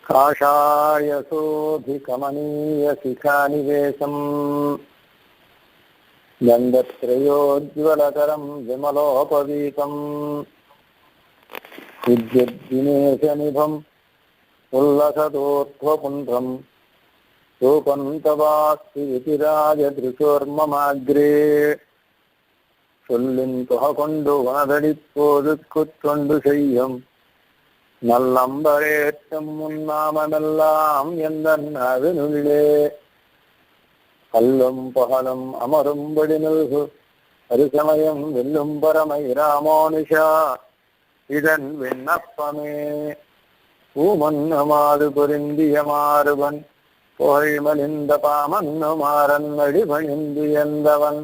కాషాయశోభికమనీయ శిఖానివేశం గంధత్రయోజ్వలకరం విమలోపవీతం విద్యుద్దినేశనిభం ఉల్లసదోర్ధ్వపుండ్రం రూపంతవాస్తి వితిరాజదృశోర్మమాగ్రే சொல்லின்தொகொண்டு வனதடிப்போதுக்குத்தொண்டு செய்யும் நல்லம்பரேற்றும் முன்னாமெல்லாம் எந்தன்னவினுள்ளே கல்லும் பகலும் அமரும்படி நல்கு அருசமயம் வெல்லும் பரமை ராமோனிஷா இதன் விண்ணப்பமே பூமன்னமாறு பொருந்திய மாறுவன் புகழ்மலிந்த பாமன்னுமாறன் அடிபணிந்து எந்தவன்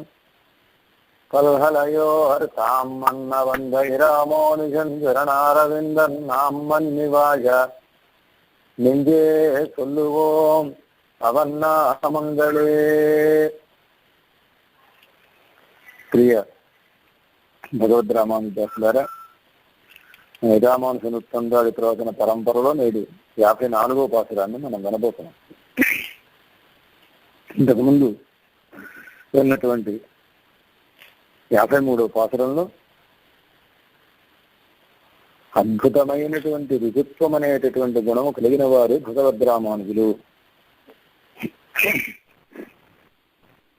பல்கலையோர் தாம் மன்ன வந்த இராமோனிஷன் சரணாரவிந்தன் நாம் மன்னிவாய நெஞ்சே சொல்லுவோம் அவன் நாமங்களே. ప్రియ భగవద్ రామానుజాసులారా, రామానుజన్ ఉత్తందాది ప్రవచన పరంపరలో నేడు 54వ పాసురాన్ని మనం వినబోతున్నాం. ఇంతకుముందు ఉన్నటువంటి 53వ పాసురంలో అద్భుతమైనటువంటి రుజుత్వం అనేటటువంటి గుణము కలిగిన వారు భగవద్ రామానుజులు.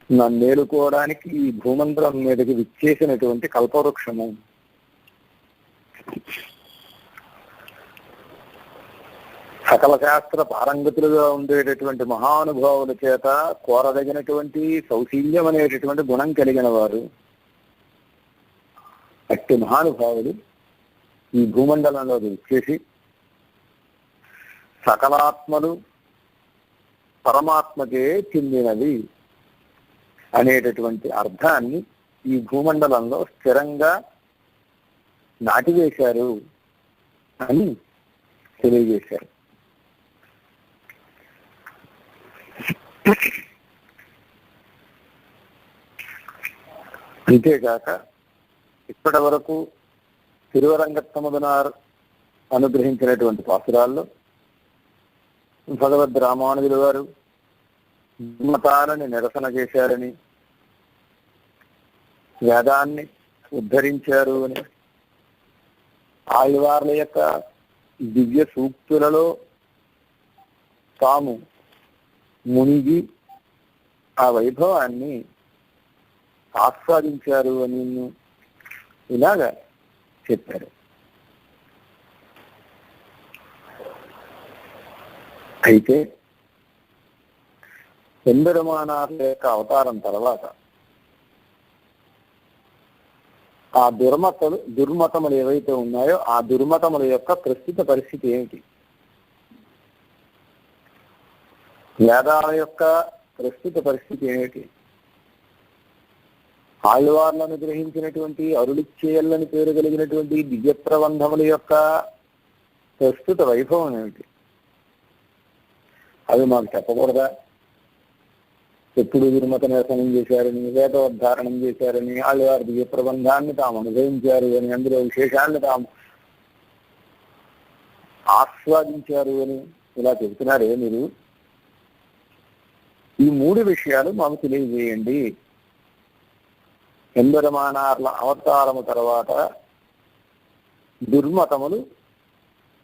నన్ను నేలుకోవడానికి ఈ భూమండలం మీదకి విచ్చేసినటువంటి కల్పవృక్షము. సకల శాస్త్ర పారంగతులుగా ఉండేటటువంటి మహానుభావుల చేత కోరదగినటువంటి సౌశీల్యం అనేటటువంటి గుణం కలిగిన వారు. అట్టి మహానుభావులు ఈ భూమండలంలో విచ్చేసి సకలాత్మలు పరమాత్మకే చెందినవి అనేటటువంటి అర్థాన్ని ఈ భూమండలంలో స్థిరంగా నాటివేశారు అని తెలియజేశారు. అంతేకాక ఇప్పటి వరకు తిరువరంగత్తముదనార్ అనుగ్రహించినటువంటి పాసురాల్లో భగవద్ రామానుజుల వారు మతాలని నిరసన చేశారని, వేదాన్ని ఉద్ధరించారు అని, ఆళ్వార్ల యొక్క దివ్య సూక్తులలో తాము మునిగి ఆ వైభవాన్ని ఆస్వాదించారు అని ఇలాగా చెప్పారు. అయితే ఎంబెరుమానార్ల యొక్క అవతారం తర్వాత ఆ దుర్మతములు ఏవైతే ఉన్నాయో ఆ దుర్మతముల యొక్క ప్రస్తుత పరిస్థితి ఏమిటి, వేదాల యొక్క ప్రస్తుత పరిస్థితి ఏమిటి, ఆళ్వార్లను గ్రహించినటువంటి అరుళిచ్చేయల్లని పేరు కలిగినటువంటి దివ్య ప్రబంధముల యొక్క ప్రస్తుత వైభవం ఏమిటి, అవి మాకు చెప్పకూడదా? ఎప్పుడు దుర్మత నిరసనం చేశారని, వేదోద్ధారణం చేశారని, ఆళ్వారి దివ్య ప్రబంధాన్ని తాము అనుభవించారు అని, అందులో విశేషాన్ని తాము ఆస్వాదించారు అని ఇలా చెబుతున్నారే మీరు. ఈ 3 విషయాలు మాకు తెలియజేయండి. ఎంబెరుమానార్ల అవతారము తర్వాత దుర్మతములు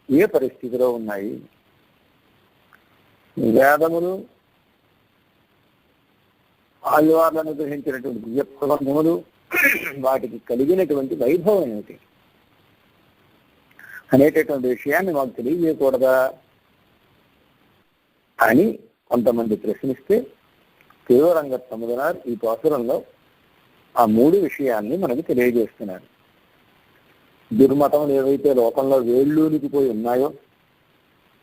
ఏ పరిస్థితిలో ఉన్నాయి, వేదములు ఆళ్వార్లను గ్రహించినటువంటి దివ్య ప్రబంధములు వాటికి కలిగినటువంటి వైభవం ఏమిటి అనేటటువంటి విషయాన్ని మాకు తెలియజేయకూడదా అని కొంతమంది ప్రశ్నిస్తే తిరువరంగత్తముదనార్ ఈ పాసురంలో ఆ 3 విషయాన్ని మనకు తెలియజేస్తున్నారు. దుర్మతములు ఏవైతే లోకంలో వేళ్ళూనికిపోయి ఉన్నాయో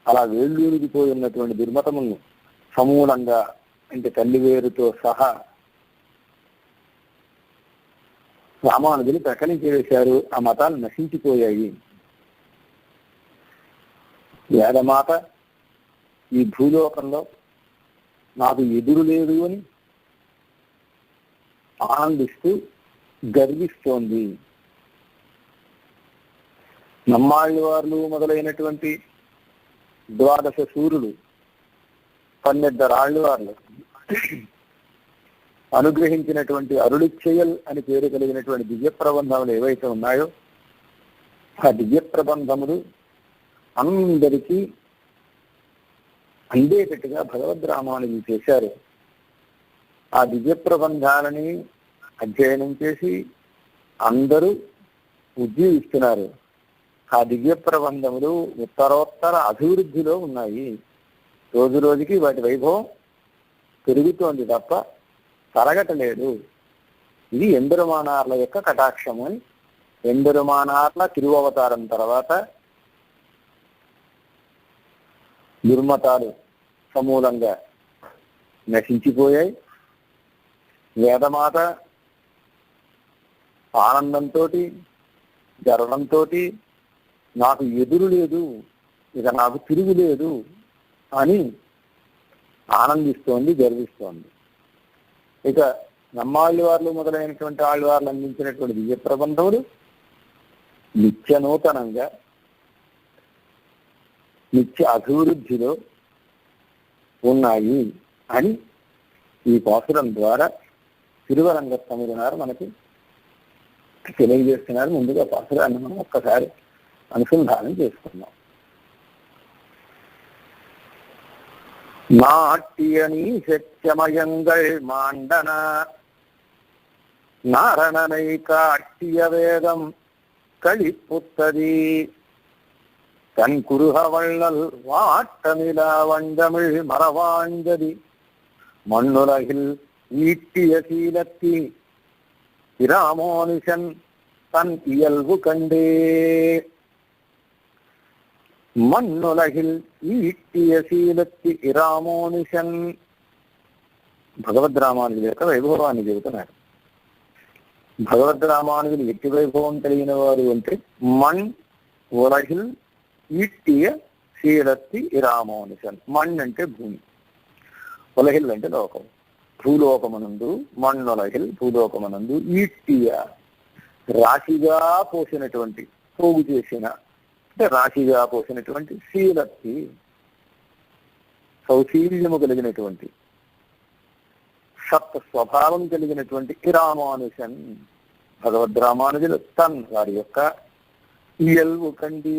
అలా వేళ్ళూనికిపోయి ఉన్నటువంటి దుర్మతములను సమూలంగా, అంటే తల్లి వేరుతో సహా రామానుజులు ప్రకటించి వేశారు. ఆ మతాలు నశించిపోయాయి. వేదమాత ఈ భూలోకంలో నాకు ఎదురు లేదు అని ఆనందిస్తూ గర్విస్తోంది. నమ్మాళ్ళవార్లు మొదలైనటువంటి 12 సూర్యులు 12 ఆళ్ళవార్లు అనుగ్రహించినటువంటి అరుళిచ్చయల్ అని పేరు కలిగినటువంటి దివ్య ప్రబంధములు ఏవైతే ఉన్నాయో ఆ దివ్య ప్రబంధములు అందరికీ అందేటట్టుగా భగవద్ రామానుజులు చేశారు. ఆ దివ్య ప్రబంధాలని అధ్యయనం చేసి అందరూ ఉజ్జీవిస్తున్నారు. ఆ దివ్య ప్రబంధములు ఉత్తరోత్తర అభివృద్ధిలో ఉన్నాయి. రోజు రోజుకి వాటి వైభవం పెరుగుతోంది తప్ప తరగటలేదు. ఇది ఎంబెరుమానార్ల యొక్క కటాక్షము అని ఎంబెరుమానార్ల తిరువవతారం తర్వాత దుర్మతాలు సమూలంగా నశించిపోయాయి. వేదమాత ఆనందంతో గర్వంతో నాకు ఎదురు లేదు, ఇక నాకు తిరుగు లేదు అని ఆనందిస్తోంది, గర్విస్తోంది. ఇక నమ్మాళ్ళవార్లు మొదలైనటువంటి ఆళ్ళవార్లు అందించినటువంటి దివ్య ప్రబంధములు నిత్య నూతనంగా నిత్య అభివృద్ధిలో ఉన్నాయి అని ఈ పాసురం ద్వారా తిరువరంగ స్వామి మనకి తెలియజేస్తున్నారు. ముందుగా పాసురాన్ని మనం ఒక్కసారి అనుసంధానం చేసుకున్నాం. நாட்டியனி செச்சமயங்கள் மாண்டன நாரணனை காட்டிய வேதம் களிப்புத்ததி தன் குருகவள்ளல் வாட்டமிலா வண்டமிழ் மறவாஞ்சதி மண்ணுலகில் ஈட்டிய சீலத்தி இராமோனிஷன் தன் இயல்பு கண்டே. మన్నులహిల్ ఈట్టియ శీలత్తి ఇరామోనిషన్. భగవద్ రామానుజుల యొక్క వైభవాన్ని చెబుతున్నారు. భగవద్ రామానుజులు ఎట్టి వైభవం కలిగిన వారు అంటే మణ్ ఉలహిల్ ఈట్టియ శీలత్తి ఇరామోనిషన్. మణ్ అంటే భూమి, ఉలహిల్ అంటే లోకం. భూలోకమనందు మన్నులహిల్ భూలోకమనందు ఈట్టియ రాశిగా పోసినటువంటి పోగు చేసిన అంటే రాశిగా పోసినటువంటి శీలత్తి సౌశీల్యము కలిగినటువంటి సత్ స్వభావం కలిగినటువంటి ఇరామానుషన్ భగవద్ రామానుజులు తన్ వారి యొక్క ఇయల్వు కండి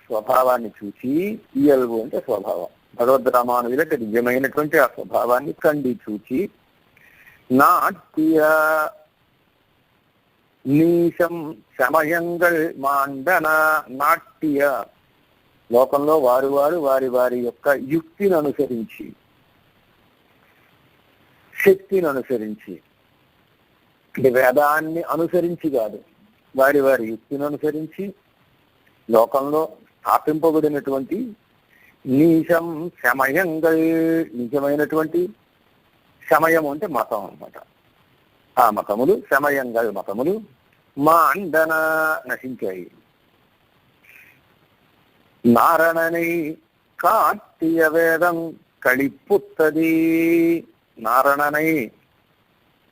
స్వభావాన్ని చూసి, ఇయల్వు అంటే స్వభావం, భగవద్ రామానుజులకు దివ్యమైనటువంటి ఆ స్వభావాన్ని కండి చూచి నాట్య నీశం సమయంగల్ మాండన. నాట్య లోకంలో వారి వారి యొక్క యుక్తిని అనుసరించి, శక్తిని అనుసరించి, వేదాన్ని అనుసరించి కాదు, వారి యుక్తిని అనుసరించి లోకంలో స్థాపింపబడినటువంటి నీశం సమయంగల్, నిజమైనటువంటి సమయం అంటే మతం అన్నమాట. ఆ మతములు సమయంగల్ మతములు మాండన నశించాయి. నారణనై కాట్టియ వేదం కళిపుత్తది. నారణనై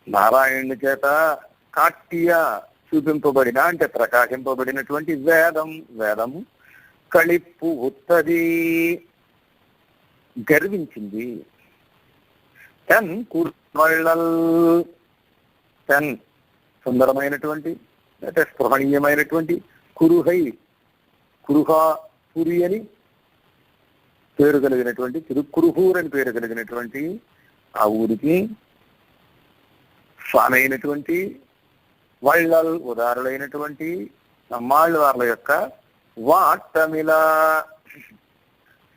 నారాయణుని చేత కాట్టియ చూపింపబడిన అంటే ప్రకాశింపబడినటువంటి వేదము కళిప్పు ఉత్తది గర్వించింది. తన్ కుర్వళ్ళల్, తన్ సుందరమైనటువంటి అంటే స్పృహణీయమైనటువంటి కురుహై, పురి అని పేరు కలిగినటువంటి తిరుక్కురుహూర్ అని పేరు కలిగినటువంటి ఆ ఊరికి స్వామి అయినటువంటి వళ్ళల్ ఉదారులైనటువంటి నమ్మాళ్ళవార్ల యొక్క వాట్టమిలా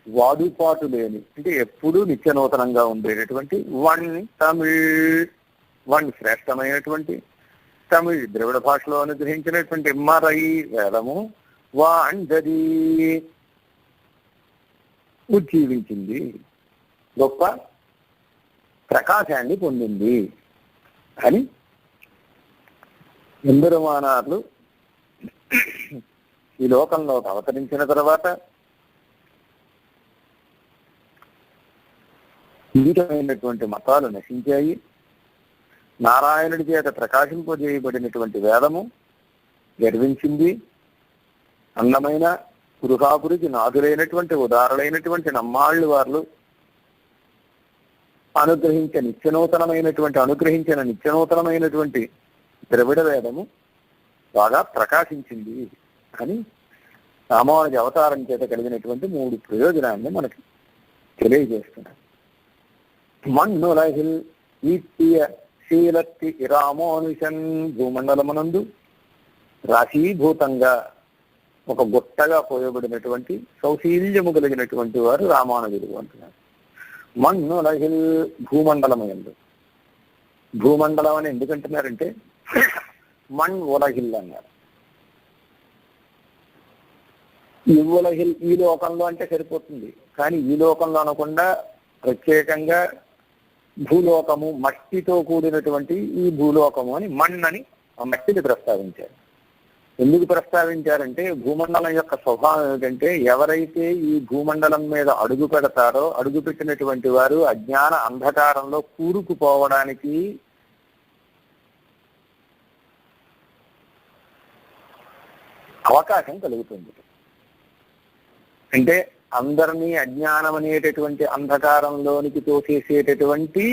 వాదుపాటు లేని అంటే ఎప్పుడూ నిత్య నూతనంగా ఉండేటటువంటి వన్ తమిళ్, వన్ శ్రేష్టమైనటువంటి తమిళ్ ద్రవిడ భాషలో అనుగ్రహించినటువంటి మరై వేదము వాంజది ఉజ్జీవించింది, గొప్ప ప్రకాశాన్ని పొందింది అని ఎంబెరుమానార్లు ఈ లోకంలో అవతరించిన తర్వాత వివిధమైనటువంటి మతాలు నశించాయి. నారాయణుడి చేత ప్రకాశింపజేయబడినటువంటి వేదము గర్వించింది. అందమైన గృహాపురికి నాదులైనటువంటి ఉదారులైనటువంటి నమ్మాళ్ళు వారు అనుగ్రహించిన నిత్యనూతనమైనటువంటి ద్రవిడ వేదము బాగా ప్రకాశించింది అని రామానుజ అవతారం చేత కలిగినటువంటి 3 ప్రయోజనాన్ని మనకి తెలియజేస్తున్నారు. మన్నులహిల్ ఈత్య శీలత్తి రామోనుషన్ భూమండలమునందు రాశీభూతంగా ఒక గుట్టగా పోయబడినటువంటి సౌశీల్యము కలిగినటువంటి వారు రామానుజుడు అంటున్నారు. మన్నులహిల్ భూమండలము. భూమండలం అని ఎందుకంటున్నారంటే మణ్ ఉలహిల్ అన్నారు. ఈ ఉలహిల్ ఈ లోకంలో అంటే సరిపోతుంది, కానీ ఈ లోకంలో అనకుండా ప్రత్యేకంగా భూలోకము, మట్టితో కూడినటువంటి ఈ భూలోకము అని మణ్ ఆ మట్టిని ప్రస్తావించారు. ఎందుకు ప్రస్తావించారంటే భూమండలం యొక్క స్వభావం ఏమిటంటే ఎవరైతే ఈ భూమండలం మీద అడుగు పెడతారో అడుగు పెట్టినటువంటి వారు అజ్ఞాన అంధకారంలో కూరుకుపోవడానికి అవకాశం కలుగుతుంది. అంటే అందరినీ అజ్ఞానం అనేటటువంటి అంధకారంలోనికి తోసేసేటటువంటి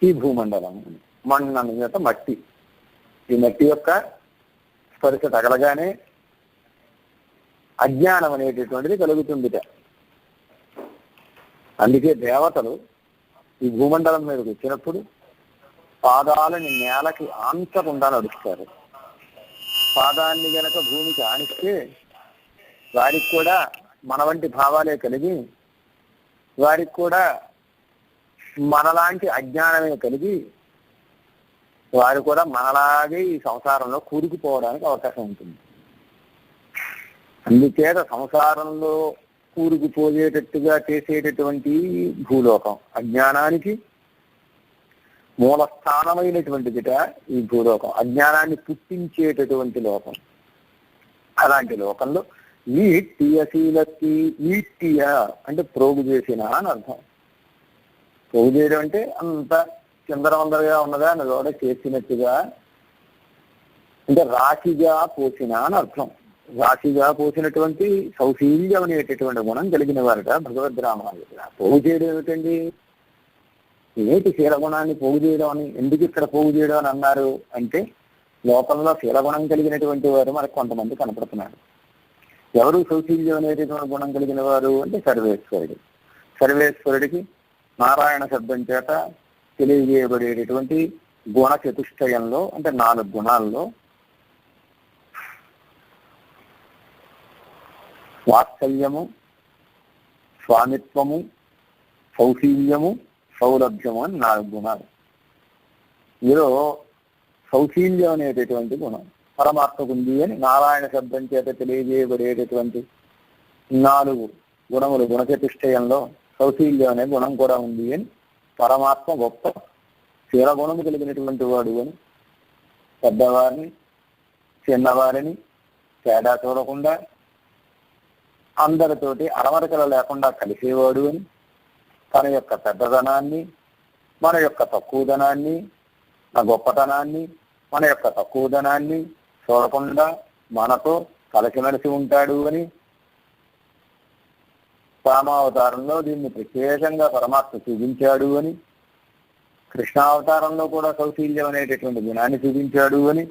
ఈ భూమండలం మణ్ అన్నమాట మట్టి. ఈ మట్టి యొక్క స్పర్శ తగలగానే అజ్ఞానం అనేటటువంటిది కలుగుతుందిట. అందుకే దేవతలు ఈ భూమండలం మీదకి వచ్చినప్పుడు పాదాలని నేలకి ఆంచకుండా నడుస్తారు. పాదాన్ని గనక భూమికి ఆనిస్తే వారికి కూడా మన వంటి భావాలే కలిగి, వారికి కూడా మనలాంటి అజ్ఞానమే కలిగి, వారు కూడా మనలాగే ఈ సంసారంలో కూరుకుపోవడానికి అవకాశం ఉంటుంది. అందుచేత సంసారంలో కూరుకుపోయేటట్టుగా చేసేటటువంటి భూలోకం అజ్ఞానానికి మూల స్థానమైనటువంటిదిట. ఈ భూలోకం అజ్ఞానాన్ని పుట్టించేటటువంటి లోకం. అలాంటి లోకంలో ఈట్టియశీలకి ఈట్టియ అంటే ప్రోగు చేసిన అని అర్థం. ప్రోగు చేయడం అంటే అంత చిందరవందరగా ఉన్నదా అని లోడ చేసినట్టుగా, అంటే రాశిగా పోసిన అని అర్థం. రాశిగా పోసినటువంటి సౌశీల్యం అనేటటువంటి గుణం కలిగిన వారట భగవద్ రామానుజుడు. పోగు చేయడం ఏమిటండి? ఏమిటి శీలగుణాన్ని పోగు చేయడం అని, ఎందుకు ఇక్కడ పోగు చేయడం అని అన్నారు అంటే లోకంలో శీలగుణం కలిగినటువంటి వారు మనకు కొంతమంది కనపడుతున్నారు. ఎవరు సౌశీల్యం అనేటటువంటి గుణం కలిగిన వారు అంటే సర్వేశ్వరుడు. సర్వేశ్వరుడికి నారాయణ శబ్దం చేత తెలియజేయబడేటటువంటి గుణ చతుష్టయంలో అంటే 4 గుణాల్లో వాత్సల్యము, స్వామిత్వము, సౌశీల్యము, సౌలభ్యము అని 4 గుణాలు. ఇందులో సౌశీల్యం అనేటటువంటి గుణం పరమాత్మకు ఉంది అని నారాయణ శబ్దం చేత తెలియజేయబడేటటువంటి 4 గుణములు గుణచతుష్టయంలో సౌశీల్యం అనే గుణం కూడా ఉంది అని, పరమాత్మ గొప్ప శీలగుణము కలిగినటువంటి వాడు అని, పెద్దవారిని చిన్నవారిని తేడా చూడకుండా అందరితోటి అరమరికలు లేకుండా కలిసేవాడు అని, తన యొక్క పెద్దదనాన్ని, మన యొక్క తక్కువదనాన్ని, నా గొప్పతనాన్ని, మన యొక్క తక్కువదనాన్ని చూడకుండా మనతో కలిసిమెలిసి ఉంటాడు అని, రామావతారంలో దీన్ని ప్రత్యేకంగా పరమాత్మ చూపించాడు అని, కృష్ణావతారంలో కూడా సౌశీల్యం అనేటటువంటి గుణాన్ని చూపించాడు అని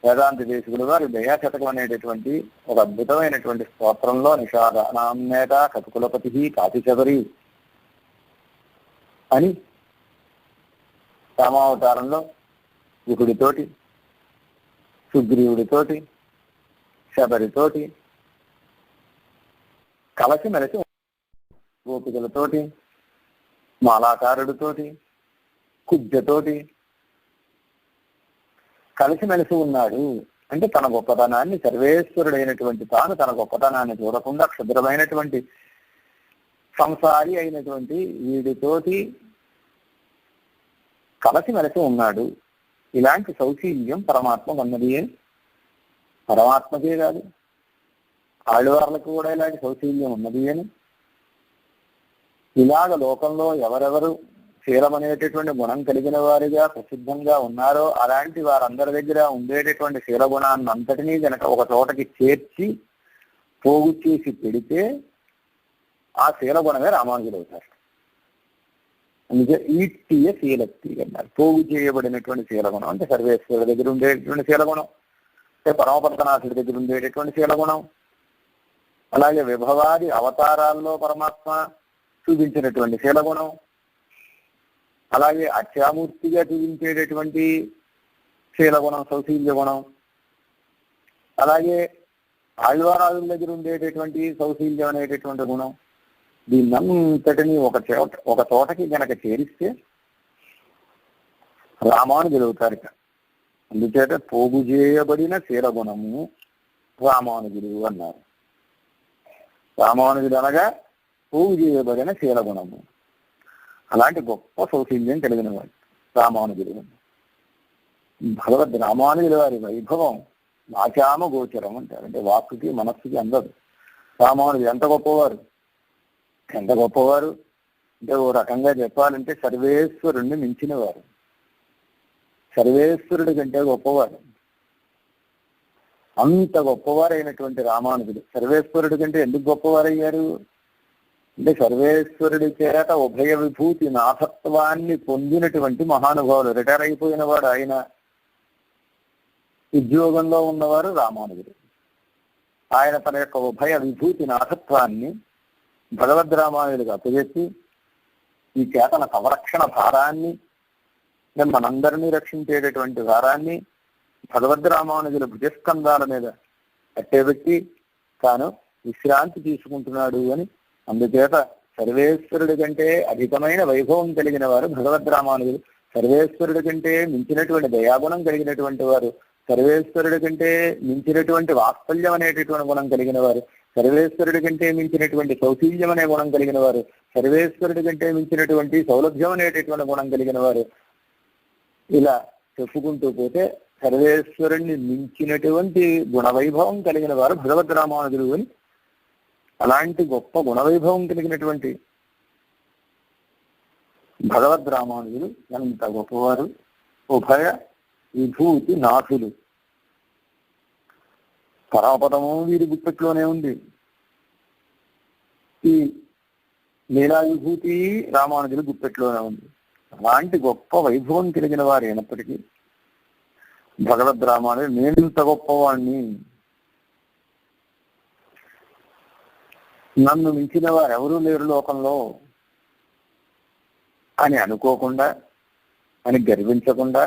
వేదాంత దేశకులు వారు దయాశతకం అనేటటువంటి ఒక అద్భుతమైనటువంటి స్తోత్రంలో నిషాదానామేత కపికులపతి కాశీచదరి అని రామావతారంలో గుకుడితోటి, సుగ్రీవుడితోటి, శబరితోటి కలిసిమెలిసి, గోపికలతోటి, మాలాకారుడితోటి, కుబ్జతోటి కలిసిమెలిసి ఉన్నాడు. అంటే తన గొప్పతనాన్ని, సర్వేశ్వరుడైనటువంటి తాను తన గొప్పతనాన్ని చూడకుండా క్షుద్రమైనటువంటి సంసారి అయినటువంటి వీడితోటి కలిసిమెలిసి ఉన్నాడు. ఇలాంటి సౌశీల్యం పరమాత్మ ఉన్నది అని, పరమాత్మకే కాదు ఆళ్ళవార్లకు కూడా ఇలాంటి సౌశీల్యం ఉన్నది అని, ఇలాగ లోకంలో ఎవరెవరు శీలం అనేటటువంటి గుణం కలిగిన వారిగా ప్రసిద్ధంగా ఉన్నారో అలాంటి వారందరి దగ్గర ఉండేటటువంటి శీల గుణాన్ని అంతటినీ కనుక ఒక చోటకి చేర్చి పోగు చేసి పెడితే ఆ శీల గుణమే రామానుజులు అవుతారు. అందుకే ఈట్టియ శీలక్తి అన్నారు. పోగు చేయబడినటువంటి శీలగుణం అంటే సర్వేశ్వరుడి దగ్గర ఉండేటటువంటి శీలగుణం, అంటే పరమపద్మనాథుడి దగ్గర ఉండేటటువంటి శీలగుణం, అలాగే విభవాది అవతారాల్లో పరమాత్మ చూపించినటువంటి శీలగుణం, అలాగే అత్యామూర్తిగా చూపించేటటువంటి శీలగుణం సౌశీల్య గుణం, అలాగే ఆళ్వారాజుల దగ్గర ఉండేటటువంటి సౌశీల్యం అనేటటువంటి గుణం, దీన్నంతటినీ ఒక చోటకి గనక చేరిస్తే రామానుజులు అవుతారు. అందుచేత పోగు చేయబడిన శీలగుణము రామానుజులు అన్నారు. రామానుజులు అనగా పోగు చేయబడిన శీలగుణము. అలాంటి గొప్ప సౌశీల్యం కలిగిన వాడు రామానుజులు. భగవద్ రామానుజుల వారి వైభవం వాచామ గోచరం అంటారు. అంటే వాక్కుకి మనస్సుకి అందదు. రామానుజులు ఎంత గొప్పవారు అంటే ఓ రకంగా చెప్పాలంటే సర్వేశ్వరుణ్ణి మించిన వారు, సర్వేశ్వరుడి కంటే గొప్పవారు. అంత గొప్పవారైనటువంటి రామానుజులు సర్వేశ్వరుడి కంటే ఎందుకు గొప్పవారయ్యారు అంటే సర్వేశ్వరుడి చేత ఉభయ విభూతి నాథత్వాన్ని పొందినటువంటి మహానుభావులు. రిటైర్ అయిపోయిన వాడు ఆయన, ఉద్యోగంలో ఉన్నవారు రామానుజులు. ఆయన తన యొక్క ఉభయ విభూతి నాథత్వాన్ని భగవద్ రామానుజులుగా అప్పచెప్పి ఈ చేతన సంరక్షణ భారాన్ని, మనందరినీ రక్షించేటటువంటి భారాన్ని భగవద్ రామానుజుల భుజస్కంధాల మీద కట్టేబెట్టి తాను విశ్రాంతి తీసుకుంటున్నాడు అని. అందుచేత సర్వేశ్వరుడి కంటే అధికమైన వైభవం కలిగిన వారు భగవద్ రామానుజులు. సర్వేశ్వరుడి కంటే మించినటువంటి దయాగుణం కలిగినటువంటి వారు, సర్వేశ్వరుడి కంటే మించినటువంటి వాత్సల్యం అనేటటువంటి గుణం కలిగిన వారు, సర్వేశ్వరుడి కంటే మించినటువంటి సౌశీల్యం అనే గుణం కలిగిన వారు, సర్వేశ్వరుడి కంటే మించినటువంటి సౌలభ్యం అనేటటువంటి గుణం కలిగిన వారు. ఇలా చెప్పుకుంటూ పోతే సర్వేశ్వరుణ్ణి మించినటువంటి గుణవైభవం కలిగిన వారు భగవద్ రామానుజులు అని. అలాంటి గొప్ప గుణవైభవం కలిగినటువంటి భగవద్ రామానుజులు ఎంత గొప్పవారు. ఉభయ విభూతి నాథులు. పరమపదము వీరి గుప్పెట్లోనే ఉంది. ఈ లీలా విభూతి రామానుజులు గుప్పెట్లోనే ఉంది. అలాంటి గొప్ప వైభవం కలిగిన వారు అయినప్పటికీ భగవద్ రామానుజులు నేనింత గొప్పవాణ్ణి, నన్ను మించిన వారు ఎవరూ లేరు లోకంలో అని అనుకోకుండా, అని గర్వించకుండా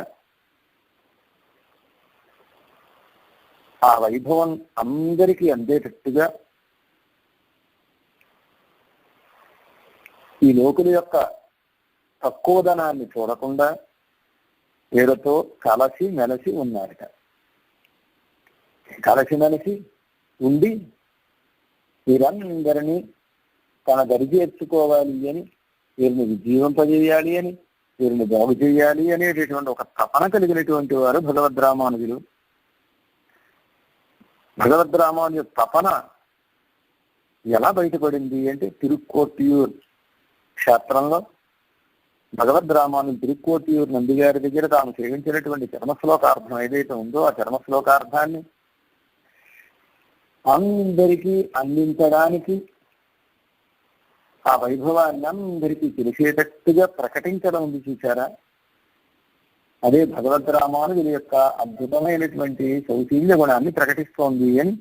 ఆ వైభవం అందరికీ అందేటట్టుగా ఈ లోకుల యొక్క తక్కువదనాన్ని చూడకుండా వీళ్ళతో కలసి మెలసి ఉన్నారట. కలసి మెలసి ఉండి వీరందరినీ తన దరి చేర్చుకోవాలి అని, వీరిని విజీవింపజేయాలి అని, వీరిని బాగు చేయాలి అనేటటువంటి ఒక తపన కలిగినటువంటి వారు భగవద్ రామానుజులు. భగవద్ రామానుజు తపన ఎలా బయటపడింది అంటే తిరుక్కోట్టియూర్ క్షేత్రంలో భగవద్ రామానుజు తిరుక్కోట్టియూర్ నందిగారి దగ్గర తాను సేవించినటువంటి చర్మశ్లోకార్థం ఏదైతే ఉందో ఆ చర్మశ్లోకార్థాన్ని అందరికీ అందించడానికి, ఆ వైభవాన్ని అందరికీ తెలిసేటట్టుగా ప్రకటించడం ఉంది చూసారా. అదే భగవద్ రామానుజుల యొక్క అద్భుతమైనటువంటి సౌశీల్య గుణాన్ని ప్రకటిస్తోంది అని.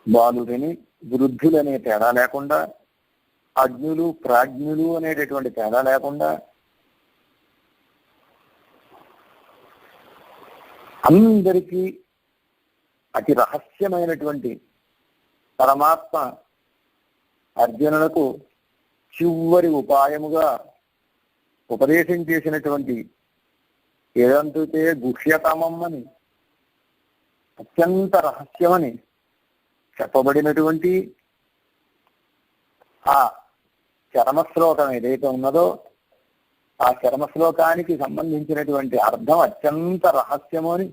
బాలుడిని వృద్ధులనే తేడా లేకుండా, అజ్ఞులు ప్రాజ్ఞులు అనేటటువంటి తేడా లేకుండా అందరికీ అతి రహస్యమైనటువంటి పరమాత్మ అర్జునులకు చివరి ఉపాయముగా ఉపదేశం చేసినటువంటి ఏదంటే గుహ్యతమం అని, అత్యంత రహస్యమని చెప్పబడినటువంటి ఆ చరమశ్లోకం ఏదైతే ఉన్నదో ఆ చరమశ్లోకానికి సంబంధించినటువంటి అర్థం అత్యంత రహస్యము అని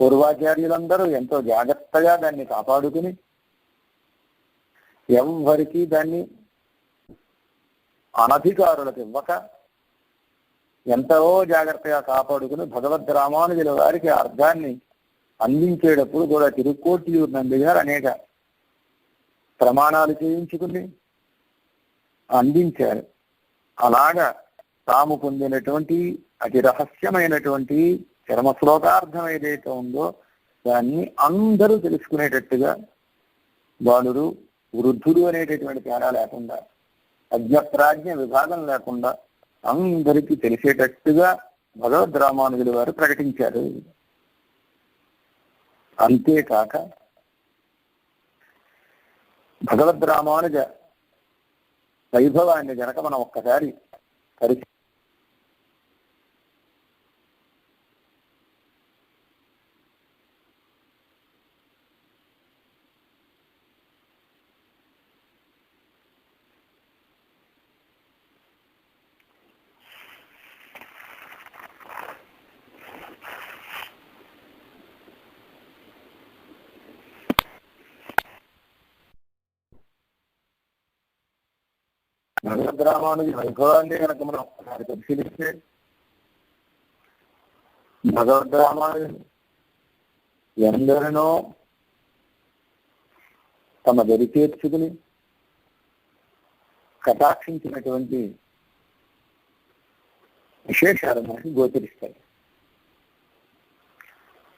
పూర్వాచార్యులందరూ ఎంతో జాగ్రత్తగా దాన్ని కాపాడుకుని ఎవ్వరికీ దాన్ని అనధికారులకు ఇవ్వక ఎంతో జాగ్రత్తగా కాపాడుకుని భగవద్ రామానుజుల వారికి అర్థాన్ని అందించేటప్పుడు కూడా తిరుక్కోటియూరు నంది గారు అనేక ప్రమాణాలు చేయించుకుని అందించారు. అలాగా తాము పొందినటువంటి అతి రహస్యమైనటువంటి చరమ శ్లోకార్థం ఏదైతే ఉందో దాన్ని అందరూ తెలుసుకునేటట్టుగా బాలురు వృద్ధుడు అనేటటువంటి తేడా లేకుండా, అజ్ఞప్రాజ్ఞ విభాగం లేకుండా అందరికీ తెలిసేటట్టుగా భగవద్ రామానుజుల వారు ప్రకటించారు. అంతేకాక భగవద్ రామానుజ వైభవాన్ని గనక మనం ఒక్కసారి పరిచయం భగవద్ రామానుజ వైభవాన్ని కనుక మనం ఒకసారి పరిశీలిస్తే భగవద్ రామానుజులు ఎందరినో తమ దరి చేర్చుకుని కటాక్షించినటువంటి విశేషాలు మనకి గోచరిస్తాయి.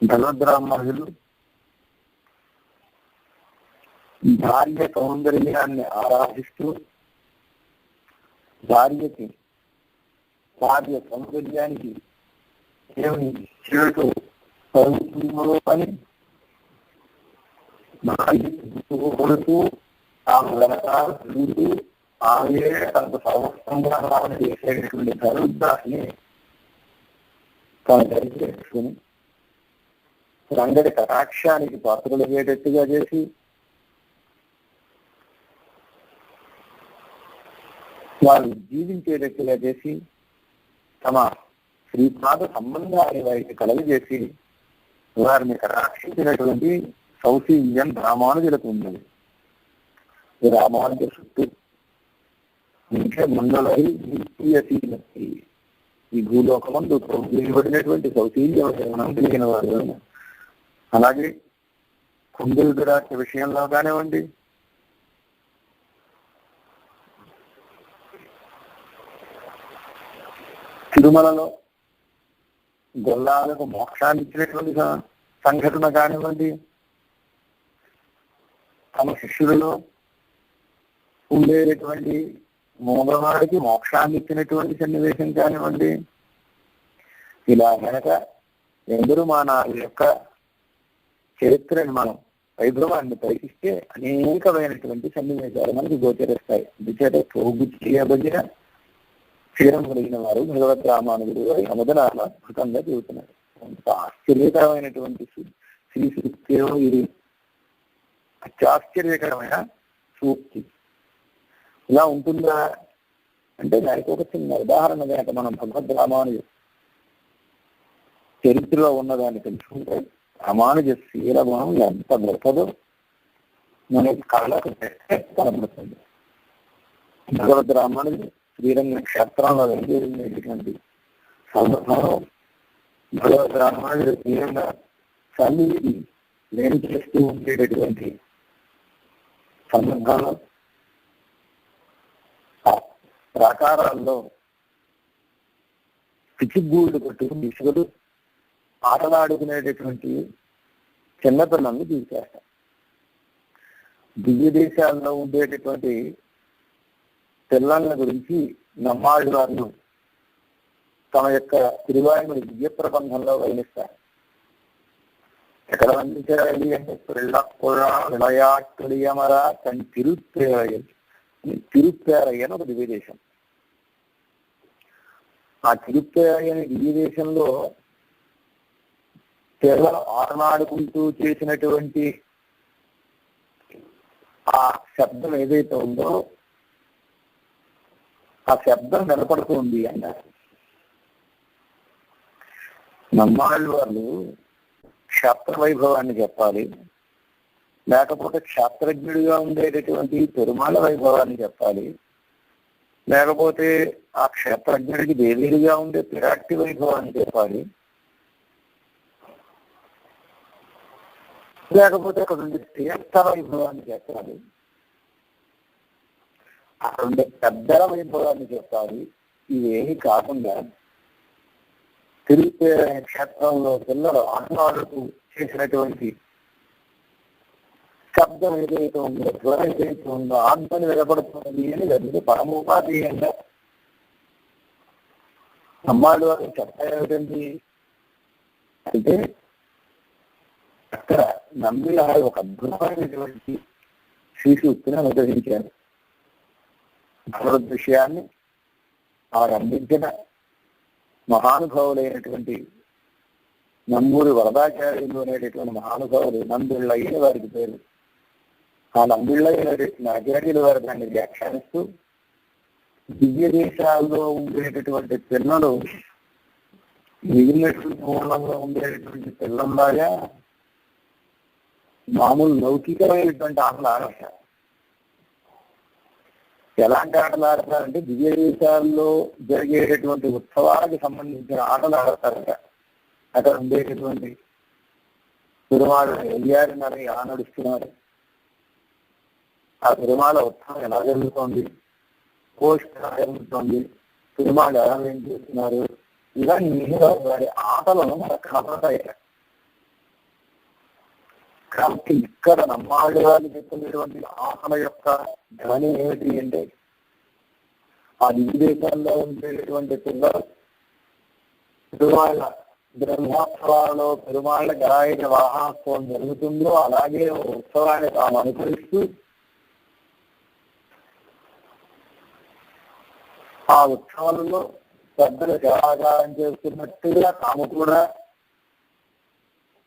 భగవద్ రామానుజులు భార్య సౌందర్యాన్ని ఆరాధిస్తూ భార్యకి భార్య సౌందర్యానికి ఏమి చేటు పరుగుతుందో అని భార్యకు ఆమె వెనకాల తిరుగుతూ ఆమె తనకు సర్వస్వంగా చేసేటటువంటి ధనుద్దాన్ని తను ధరించుకుని అందరి కటాక్షానికి పాత్రలయ్యేటట్టుగా చేసి వారు జీవించేటట్టుగా చేసి తమ శ్రీపాద సంబంధాన్ని వారికి కలగజేసి వారిని కటాక్షించినటువంటి సౌశీల్యం రామానుజులకు ఉన్నది. ఈ రామానుజ చుట్టూ ఇంకా మండలై నిత్యశీలకి ఈ భూలోకమందు నిలబడినటువంటి సౌశీల్యం కలిగిన వారు. అలాగే కుండల విరాట విషయంలో కానివ్వండి, తిరుమలలో గొల్లాలకు మోక్షాన్ని ఇచ్చినటువంటి సంఘటన కానివ్వండి, తమ శిష్యులలో ఉండేటటువంటి మూగవాడికి మోక్షాన్ని ఇచ్చినటువంటి సన్నివేశం కానివ్వండి, ఇలా కనుక ఎందరూ మన యొక్క చరిత్రని మనం వైభవాన్ని పరికిస్తే అనేకమైనటువంటి సన్నివేశాలు మనకి గోచరిస్తాయి. అందుచేత పోగు చేయబడిన క్షీరం కలిగిన వారు భగవద్ రామానుజులు అమదనాలు అద్భుతంగా చెబుతున్నారు. అంత ఆశ్చర్యకరమైనటువంటి శ్రీ సూక్తిలో ఇది అత్యాశ్చర్యకరమైన సూక్తి. ఇలా ఉంటుందా అంటే దానికి ఒక చిన్న ఉదాహరణ కనుక మనం భగవద్ రామానుజ చరిత్రలో ఉన్నదాన్ని తెలుసుకుంటే రామానుజ శీల గుణం ఎంత గొప్పదో మనకి కళ్ళకు కనబడుతుంది. భగవద్ రామానుజ శ్రీరంగ క్షేత్రంలో వెళ్ళేటువంటి సందర్భంలో భగవద్ రామానుజ శ్రీరంగ సన్నిధికి లేని చేస్తూ ఉండేటటువంటి సందర్భంలో ప్రాకారాల్లో పిచ్చిగూళ్ళు కొట్టుకుని ఇసుకలు ఆటలాడుకునేటటువంటి చిన్నపిల్లలను తీసుకేస్తారు. దివ్య దేశాల్లో ఉండేటటువంటి పిల్లల గురించి నమ్మాళ్ళు వారు తమ యొక్క తిరువాయుని దివ్య ప్రబంధంలో వర్ణిస్తారు. ఎక్కడ వర్ణించాలి అంటే విళయాట్టుడియమర తన తిరుప్పేరయ్య అని ఒక దివ్య దేశం. ఆ తిరుప్పేరయ్య అనే దివ్య దేశంలో పిల్లలు ఆటలాడుకుంటూ చేసినటువంటి ఆ శబ్దం ఏదైతే ఉందో ఆ శబ్దం వినపడుతుంది అన్నారు. నమ్మాళ్ళు వాళ్ళు క్షేత్ర వైభవాన్ని చెప్పాలి, లేకపోతే క్షేత్రజ్ఞుడిగా ఉండేటటువంటి పెరుమాళ వైభవాన్ని చెప్పాలి, లేకపోతే ఆ క్షేత్రజ్ఞుడికి దేవేదిగా ఉండే పిరాట్టి వైభవాన్ని చెప్పాలి, లేకపోతే అక్కడ ఉండే తీర్థ వైభవాన్ని చెప్పాలి, అక్కడ ఉండే పెద్దల వైభవాన్ని చెప్పాలి. ఇవేమి కాకుండా తిరిగితే క్షేత్రంలో పిల్లలు ఆటలాడుతూ చేసినటువంటి శబ్దం ఏదైతే ఉందో, జ్వరం ఏదైతే ఉందో, ఆత్మని వినపడుతుంది అని జరిగింది పరమోపాధీయంగా అమ్మాడు అని చెప్పేమిటండి అంటే, అక్కడ నంబిలారు ఒక అద్భుతమైనటువంటి శ్రీసూక్తిని అనుగ్రహించారు. భగవద్ విషయాన్ని ఆ అందించిన మహానుభావులైనటువంటి నంబూరి వరదాచార్యులు అనేటటువంటి మహానుభావులు, నంబిళ్ళయ్య వారికి పేరు. ఆ నంబిళ్ళయ్య ఆచార్యుల వారు దాన్ని వ్యాఖ్యానిస్తూ, దివ్య దేశాల్లో ఉండేటటువంటి పిల్లలు మిగిలినటువంటి మూలంలో ఉండేటటువంటి పిల్లల్లాగా మామూలు లౌకికమైనటువంటి ఆటలు ఆడతారు. ఎలాంటి ఆటలు ఆడతారంటే దివ్య దేశాల్లో జరిగేటటువంటి ఉత్సవాలకు సంబంధించిన ఆటలు ఆడతారట. అక్కడ ఉండేటటువంటి తిరుమాళ వెళ్ళారని ఎలా నడుస్తున్నారు, ఆ తిరుమాళ ఉత్సవం ఎలా జరుగుతోంది, పోస్ట్ ఎలా జరుగుతోంది, తిరుమాళ ఎలా ఏం చేస్తున్నారు, ఇవన్నీ వారి ఆటలను మనకు కనపడతాయి. కాబట్టి ఇక్కడ నమ్మాళ్ళ వారిని చెప్పినటువంటి ఆటల యొక్క ధ్వని ఏమిటి అంటే, ఆ విదేశాల్లో ఉండేటటువంటి పిల్లలు తిరుమాళ్ళ బ్రహ్మోత్సవాలలో పెరుమాళ్ళ గరాయిన వాహనోత్సవం జరుగుతుందో అలాగే ఉత్సవాన్ని తాము అనుసరిస్తూ ఆ ఉత్సవాలలో పెద్దలు సేవాగారం చేస్తున్నట్టుగా తాము కూడా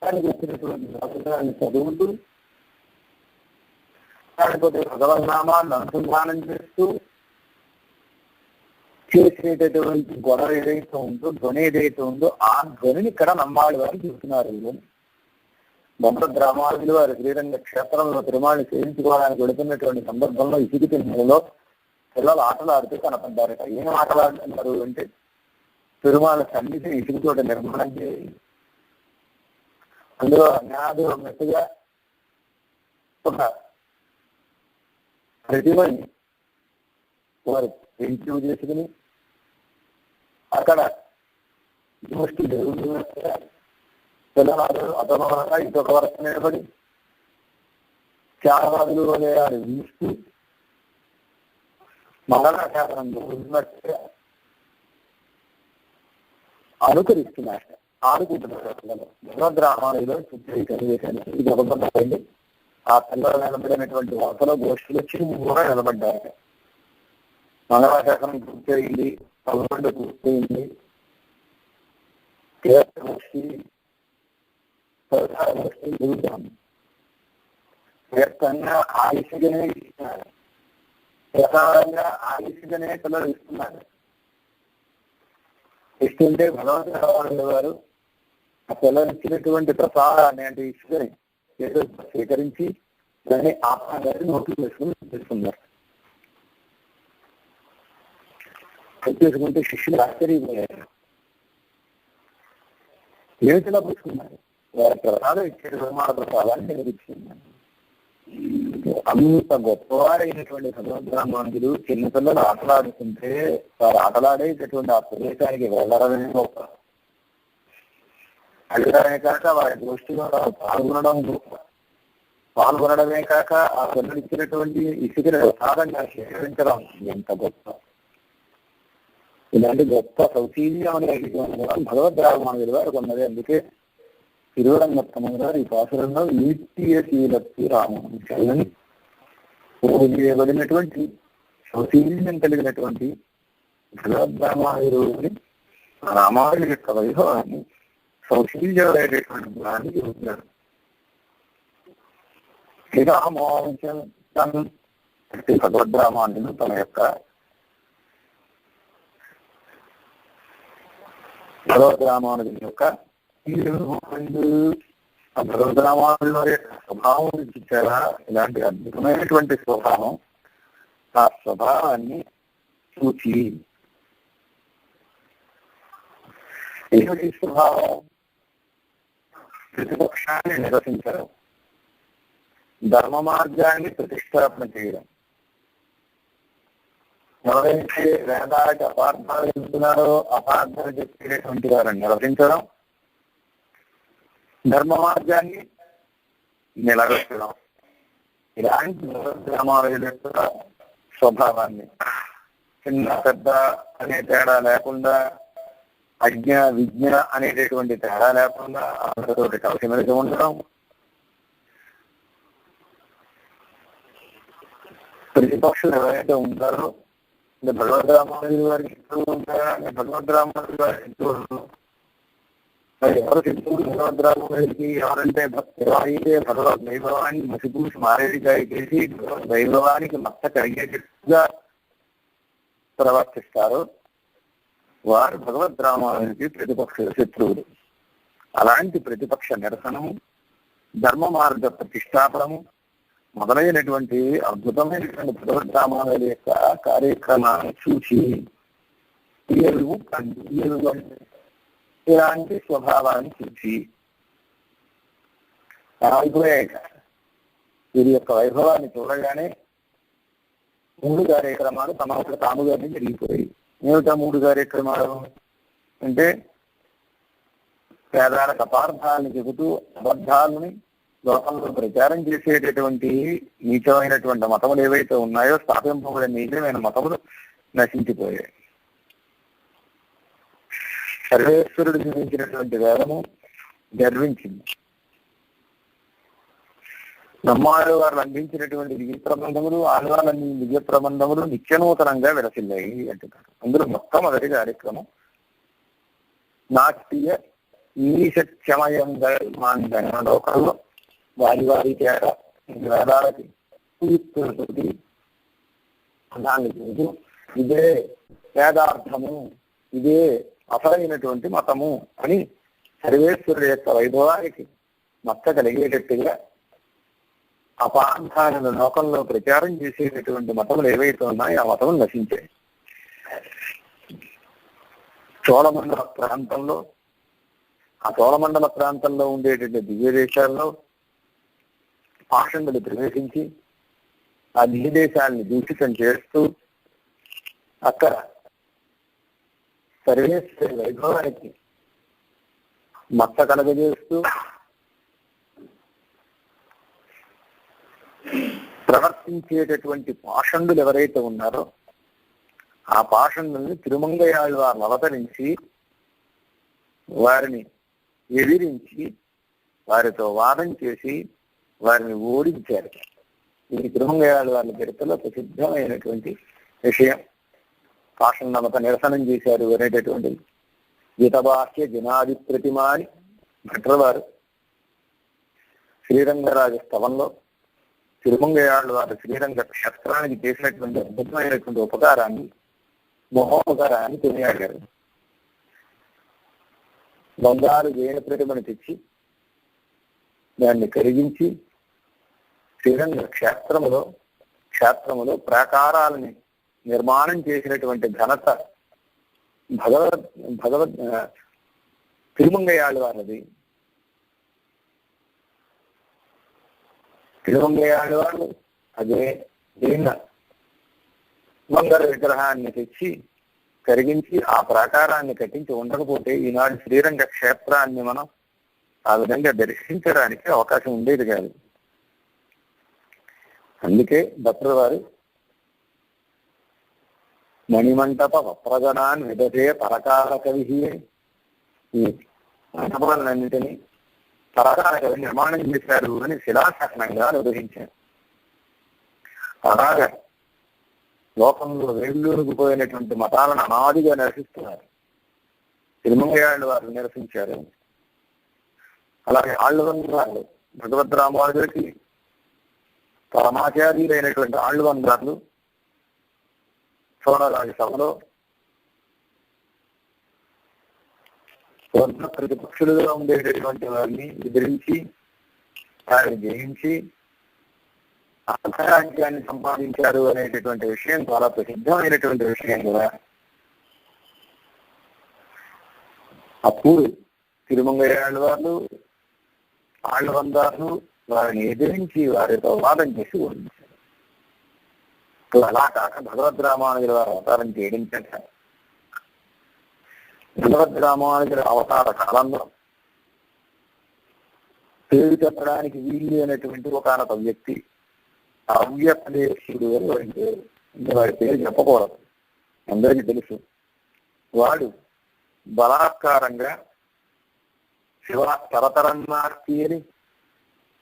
దానికి వచ్చినటువంటి శాస్త్రాన్ని చదువుతూ, లేకపోతే భగవన్నామాన్ని అనుసంధానం చేస్తూ చేసేటటువంటి గొడవ ఏదైతే ఉందో, ధ్వని ఏదైతే ఉందో, ఆ ధ్వనిని ఇక్కడ నమ్మాలి వారు చూస్తున్నారు. బొమ్మ గ్రామాలు వారి శ్రీరంగ క్షేత్రంలో తిరుమాళని సేవించుకోవడానికి వెళుతున్నటువంటి సందర్భంలో ఇసుక తిన్నలో పిల్లలు ఆటలు ఆడుతూ కనపడ్డారట. ఏం ఆటలు ఆడుతున్నారు అంటే, తిరుమాళ సన్నిధిని ఇసుక చోట నిర్మాణం చేయాలి, అందులో అనాథ ఉన్నట్టుగా ఒక ప్రతిమని వారు పెంచి చేసుకుని అక్కడ దృష్టి జరుగుతున్నట్టుగా పిల్లవాడు అతనుగా ఇంకొక వరకు నిలబడి చాలావాదులు వారు వీస్తూ మంగళాశాసనం జరుగుతున్నట్టుగా అనుకరిస్తున్నారు, ఆడుకుంటున్నారు పిల్లలు. భగవద్రామాలలో చిత్రీకరించాను. ఇది ఒకటి. ఆ పిల్లలు నిలబడినటువంటి వార్తలో గోష్ఠులు వచ్చి కూడా నిలబడ్డారు. మంగళాశాసనం పూర్తయింది, 11 పూర్తయింది, గోష్ఠి జరుగుతుంది. తీర్థంగా ఆయుష్గానే ఇస్తున్నారు, ప్రసారంగా ఆయుష్గానే పిల్లలు ఇస్తున్నారు. ఇస్తుంటే భగవంతుడు వారు ఆ పిల్లలు ఇచ్చినటువంటి ప్రసాదాన్ని అంటే ఇసుకని ఏదో స్వీకరించి దాన్ని ఆహారాన్ని నోట్లు చేసుకుని చేస్తున్నారు. చేసుకుంటే శిష్యులు ఆశ్చర్యపోయారు. ఏమిటిలా పుచ్చుకున్నారు, వారి ప్రసాదం ఇచ్చే నిర్మాణ ప్రసాదాన్ని ఇచ్చింది. అంత గొప్పవారైనటువంటి భగవద్రామానుజులు చిన్నపిల్లలు ఆటలాడుతుంటే వారు ఆటలాడేటటువంటి ఆ ప్రదేశానికి వెళ్ళడమే గొప్ప. అడగడమే కాక వారి గోష్ఠిలో పాల్గొనడం గొప్ప. పాల్గొనడమే కాక ఆ పిల్లలు ఇచ్చినటువంటి ఇసుకని ప్రసాదంగా సేకరించడం ఎంత గొప్ప. ఇలాంటి గొప్ప సౌశీల్యం అనేటువంటి భగవద్రామానుజులు వారు కొన్నది. అందుకే తిరువరంగత్తమ్మ గారు ఈ పాసురంలో నిత్యశీలత్తి రామానుజులని చేయబడినటువంటి సౌశీల్యం కలిగినటువంటి భగవద్రామానుజుని రామానుజు యొక్క వైభవాన్ని సౌశీల్యమైనటువంటి గుణాన్ని చూపుతారు. శ్రీరామానుజన్ భగవద్రామానుజులు తన యొక్క భగవద్రామానుజుని యొక్క భగవద్రామానుజుల యొక్క స్వభావం ఇచ్చారా, ఇలాంటి అద్భుతమైనటువంటి స్వభావం. ఆ స్వభావాన్ని సూచి. ఏమిటి స్వభావం? ప్రతిపక్షాన్ని నిరసించడం, ధర్మ మార్గాన్ని ప్రతిష్టాపన చేయడం. ఎవరైతే వేదాలకు అపార్థాలు చెప్తున్నారో అపార్థాలు చెప్పేటువంటి వారిని నిరసించడం, ధర్మ మార్గాన్ని నిలబెట్టడం. ఇలాంటి గ్రామాల యొక్క స్వభావాన్ని చిన్న పెద్ద అనే తేడా లేకుండా, అజ్ఞ విజ్ఞ అనేటటువంటి తేడా లేకుండా అందరితో కలిసిమెలిసి ఉండడం, ప్రతిపక్షులు ఎవరైతే ఉంటారో భగవద్రామానుజుల వారికి ఎప్పుడు ఉంటారా? భగవద్రామానుజుల వారికి ఎప్పుడు మరి ఎవరు చెప్తుంది భగవద్రామానుడికి? ఎవరంటే ఎవరైతే భగవద్ వైభవాన్ని మసిపూసి మారేడికాయ చేసి భగవద్ వైభవానికి మచ్చ కలిగేటట్టుగా ప్రవర్తిస్తారో వారు భగవద్రామానుడికి ప్రతిపక్ష శత్రువులు. అలాంటి ప్రతిపక్ష నిరసనము, ధర్మ మార్గ ప్రతిష్టాపనము మొదలైనటువంటి అద్భుతమైనటువంటి భగవద్రామానుల యొక్క కార్యక్రమాన్ని చూసి ఇలాంటి స్వభావాన్ని చూసి అయిపోయాక వీరి యొక్క వైభవాన్ని చూడగానే 3 కార్యక్రమాలు తమకు తాముగానే జరిగిపోయాయి. ఏమిటా 3 కార్యక్రమాలు అంటే, పేదాలకు అపార్థాలను చెబుతూ అబద్ధాలని లోకంలో ప్రచారం చేసేటటువంటి నీచమైనటువంటి మతములు ఏవైతే ఉన్నాయో స్థాపింపబడిన నీచమైన మతములు నశించిపోయాయి. సర్వేశ్వరుడు నిర్మించినటువంటి వేదము గర్వించింది. బ్రహ్మాడు వారు అందించినటువంటి దివ్య ప్రబంధములు, ఆళ్వార్లు దివ్య ప్రబంధములు నిత్యనూతనంగా విరసిల్లాయి అంటున్నారు. అందులో మొట్టమొదటి కార్యక్రమం నాట్య ఈశమయంగా మాండన లోకంలో వారి చేత వేదాలకి దాన్ని చూసి ఇదే వేదార్థము, ఇదే అసలైనటువంటి మతము అని సర్వేశ్వరుడు యొక్క వైభవానికి మచ్చ కలిగేటట్టుగా అపార్థాలను లోకంలో ప్రచారం చేసేటటువంటి మతములు ఏవైతే ఉన్నాయో ఆ మతములు నశించాయి. చోళమండల ప్రాంతంలో, ఆ చోళమండల ప్రాంతంలో ఉండేటువంటి దివ్య దేశాల్లో పాషండులు ప్రవేశించి ఆ దివ్య దేశాలని దూషితం చేస్తూ అక్కడ సర్వేశ్వరి వైభవానికి మచ్చ కలగజేస్తూ ప్రవర్తించేటటువంటి పాషండులు ఎవరైతే ఉన్నారో ఆ పాషండుల్ని తిరుమంగయాళ్వారు అవతరించి వారిని ఎదిరించి వారితో వాదం చేసి వారిని ఓడించారు. ఇది తిరుమంగయాళ్వార్ల చరిత్రలో ప్రసిద్ధమైనటువంటి విషయం. పాషండమత నిరసనం చేశారు అనేటటువంటి గీతబాహ్య జనాది ప్రతిమ అని భట్రవారు శ్రీరంగరాజ స్తవంలో తిరుమంగయాళ్వారు శ్రీరంగ క్షేత్రానికి చేసినటువంటి అద్భుతమైనటువంటి ఉపకారాన్ని, మహోపకారాన్ని కొనియాడారు. బంగారు జైన ప్రతిమను తెచ్చి దాన్ని కరిగించి శ్రీరంగ క్షేత్రములో ప్రాకారాలని నిర్మాణం చేసినటువంటి ఘనత భగవద్ తిరుమంగయాళ్వారిది. తిరుమంగయాళ్వారు అదే దీన్న బంగారు విగ్రహాన్ని తెచ్చి కరిగించి ఆ ప్రాకారాన్ని కట్టించి ఉండకపోతే ఈనాడు శ్రీరంగ క్షేత్రాన్ని మనం ఆ విధంగా దర్శించడానికి అవకాశం ఉండేది కాదు. అందుకే భట్రవారు మణిమంటప వప్రగణాన్ని విదతే పరకాల కవి ఈ మంటపాలన్నింటినీ పరకాల కవి నిర్మాణం చేశారు అని శిలాశాసనంగా నిర్వహించారు. అలాగా లోకంలో వేళ్ళూరుకు పోయినటువంటి మతాలను అనాదిగా నిరసిస్తున్నారు. తిరుమంగయాళ్వారు నిరసించారు. అలాగే ఆళ్వార్లు భగవద్రామానుజులకి పరమాచార్యులైనటువంటి ఆళ్వార్లు సోనరాజు సభలో ప్రతిపక్షులుగా ఉండేటటువంటి వారిని ఎదిరించి వారిని జయించి అర్ధరాజ్యాన్ని సంపాదించారు అనేటటువంటి విషయం చాలా ప్రసిద్ధమైనటువంటి విషయం కూడా. అప్పుడు తిరుమంగయ్య వాళ్ళు ఆళ్ళవందారు వారిని ఎదిరించి వారితో వాదం చేసి ఓడించారు. అలా కాక భగవద్ రామానుజుల వారు అవతారం చేయడం చేత భగవద్ రామానుజుల అవతార కాలంలో పేరు చెప్పడానికి వీలు అనేటువంటి ఒకనొక వ్యక్తి అవ్యపదేశుడు అని వాడి పేరు చెప్పకూడదు, అందరికీ తెలుసు. వాడు బలాత్కారంగా శివ తరతరన్నార్తి అని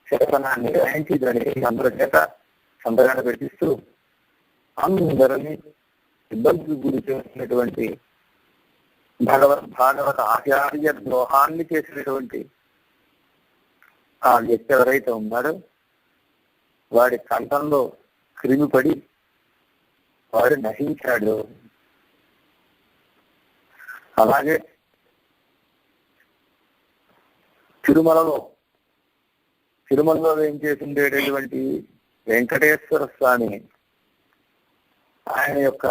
శాసనాన్ని గ్రహించి దానికి అందరి చేత సంతకాన్ని పెట్టిస్తూ అందరినీ ఇబ్బందికి గురి చేసినటువంటి భాగవత ఆచార్య ద్రోహాన్ని చేసినటువంటి ఆ వ్యక్తి ఎవరైతే ఉన్నాడో వాడి కంఠంలో క్రిమి పడి వాడు నశించాడు. అలాగే తిరుమలలో ఏం చేసిండేటటువంటి వెంకటేశ్వర స్వామి ఆయన యొక్క